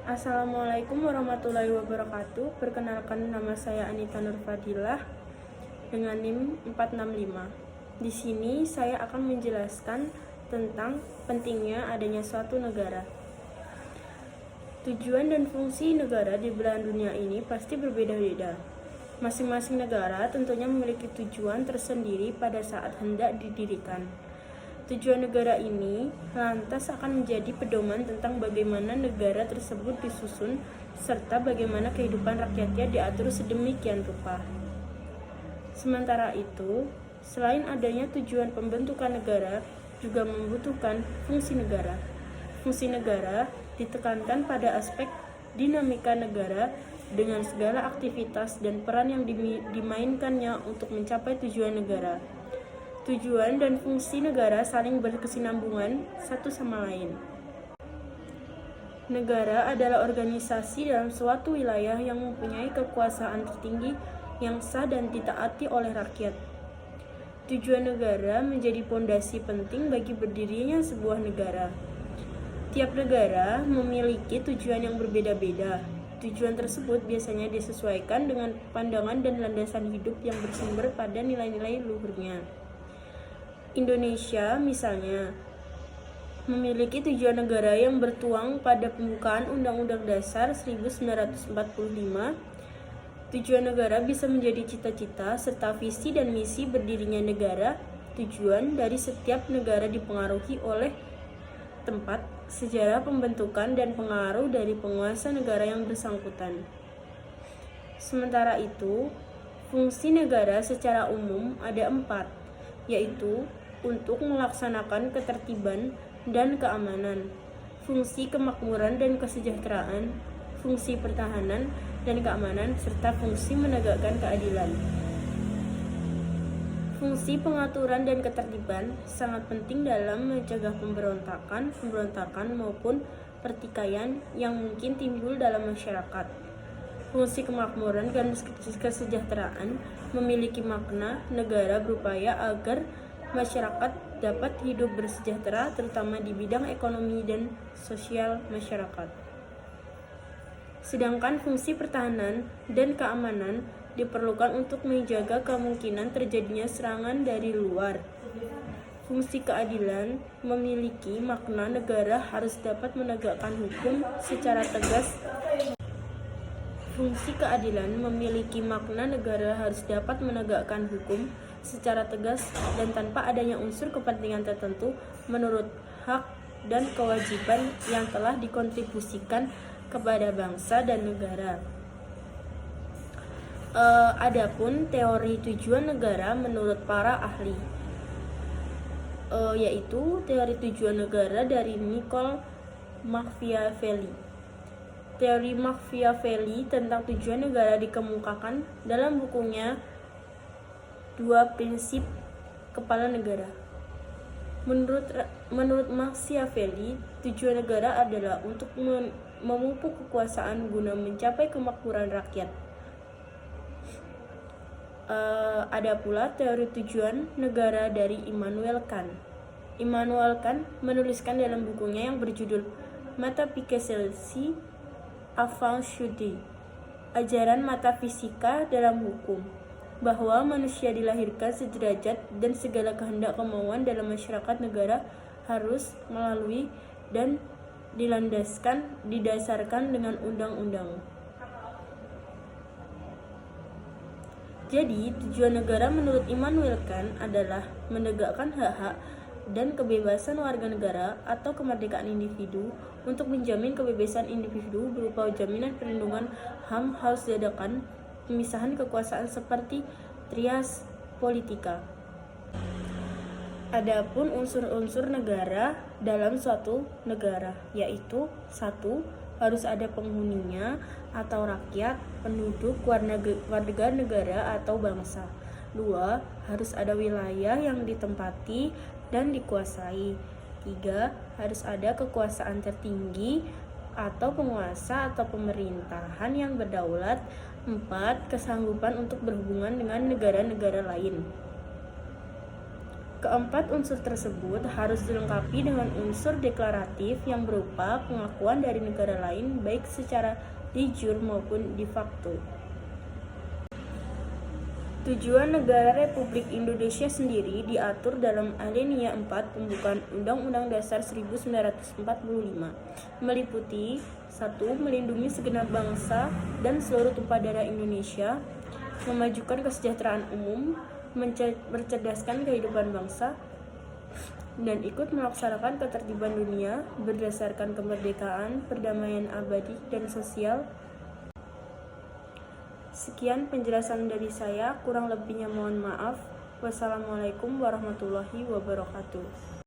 Assalamualaikum warahmatullahi wabarakatuh. Perkenalkan, nama saya Anita Nurfadilah dengan NIM 465. Di sini saya akan menjelaskan tentang pentingnya adanya suatu negara. Tujuan dan fungsi negara di belahan dunia ini pasti berbeda-beda. Masing-masing negara tentunya memiliki tujuan tersendiri pada saat hendak didirikan. Tujuan negara ini lantas akan menjadi pedoman tentang bagaimana negara tersebut disusun serta bagaimana kehidupan rakyatnya diatur sedemikian rupa. Sementara itu, selain adanya tujuan pembentukan negara, juga membutuhkan fungsi negara. Fungsi negara ditekankan pada aspek dinamika negara dengan segala aktivitas dan peran yang dimainkannya untuk mencapai tujuan negara. Tujuan dan fungsi negara saling berkesinambungan satu sama lain. Negara adalah organisasi dalam suatu wilayah yang mempunyai kekuasaan tertinggi yang sah dan ditaati oleh rakyat. Tujuan negara menjadi pondasi penting bagi berdirinya sebuah negara. Tiap negara memiliki tujuan yang berbeda-beda. Tujuan tersebut biasanya disesuaikan dengan pandangan dan landasan hidup yang bersumber pada nilai-nilai luhurnya. Indonesia misalnya memiliki tujuan negara yang bertuang pada pembukaan Undang-Undang Dasar 1945. Tujuan negara bisa menjadi cita-cita serta visi dan misi berdirinya negara. Tujuan dari setiap negara dipengaruhi oleh tempat, sejarah pembentukan, dan pengaruh dari penguasa negara yang bersangkutan. Sementara itu, fungsi negara secara umum ada 4, yaitu untuk melaksanakan ketertiban dan keamanan, fungsi kemakmuran dan kesejahteraan, fungsi pertahanan dan keamanan, serta fungsi menegakkan keadilan. Fungsi pengaturan dan ketertiban sangat penting dalam mencegah pemberontakan maupun pertikaian yang mungkin timbul dalam masyarakat. Fungsi kemakmuran dan kesejahteraan memiliki makna negara berupaya agar masyarakat dapat hidup bersejahtera, terutama di bidang ekonomi dan sosial masyarakat. Sedangkan fungsi pertahanan dan keamanan diperlukan untuk menjaga kemungkinan terjadinya serangan dari luar. Fungsi keadilan memiliki makna negara harus dapat menegakkan hukum secara tegas. Fungsi keadilan memiliki makna negara harus dapat menegakkan hukum secara tegas dan tanpa adanya unsur kepentingan tertentu menurut hak dan kewajiban yang telah dikontribusikan kepada bangsa dan negara. Adapun teori tujuan negara menurut para ahli, yaitu teori tujuan negara dari Niccolo Machiavelli. Teori Machiavelli tentang tujuan negara dikemukakan dalam bukunya 2 Prinsip Kepala Negara. Menurut Machiavelli, tujuan negara adalah untuk memupuk kekuasaan guna mencapai kemakmuran rakyat. Ada pula teori tujuan negara dari Immanuel Kant. Immanuel Kant menuliskan dalam bukunya yang berjudul Metaphysique avant judice, ajaran metafisika dalam hukum, bahwa manusia dilahirkan sederajat dan segala kehendak kemauan dalam masyarakat negara harus melalui dan didasarkan dengan undang-undang. Jadi, tujuan negara menurut Immanuel Kant adalah menegakkan hak-hak dan kebebasan warga negara atau kemerdekaan individu. Untuk menjamin kebebasan individu berupa jaminan perlindungan HAM harus diadakan pemisahan kekuasaan seperti trias politika. Adapun unsur-unsur negara dalam suatu negara, yaitu 1. Harus ada penghuninya atau rakyat, penduduk, warga negara atau bangsa. 2. Harus ada wilayah yang ditempati dan dikuasai. 3. Harus ada kekuasaan tertinggi atau penguasa atau pemerintahan yang berdaulat. 4. Kesanggupan untuk berhubungan dengan negara-negara lain. Keempat unsur tersebut harus dilengkapi dengan unsur deklaratif yang berupa pengakuan dari negara lain baik secara de jure maupun de facto. Tujuan negara Republik Indonesia sendiri diatur dalam Alinea 4 Pembukaan Undang-Undang Dasar 1945, meliputi 1. Melindungi segenap bangsa dan seluruh tumpah darah Indonesia, memajukan kesejahteraan umum, mencerdaskan kehidupan bangsa, dan ikut melaksanakan ketertiban dunia berdasarkan kemerdekaan, perdamaian abadi, dan sosial. Sekian penjelasan dari saya, kurang lebihnya mohon maaf. Wassalamualaikum warahmatullahi wabarakatuh.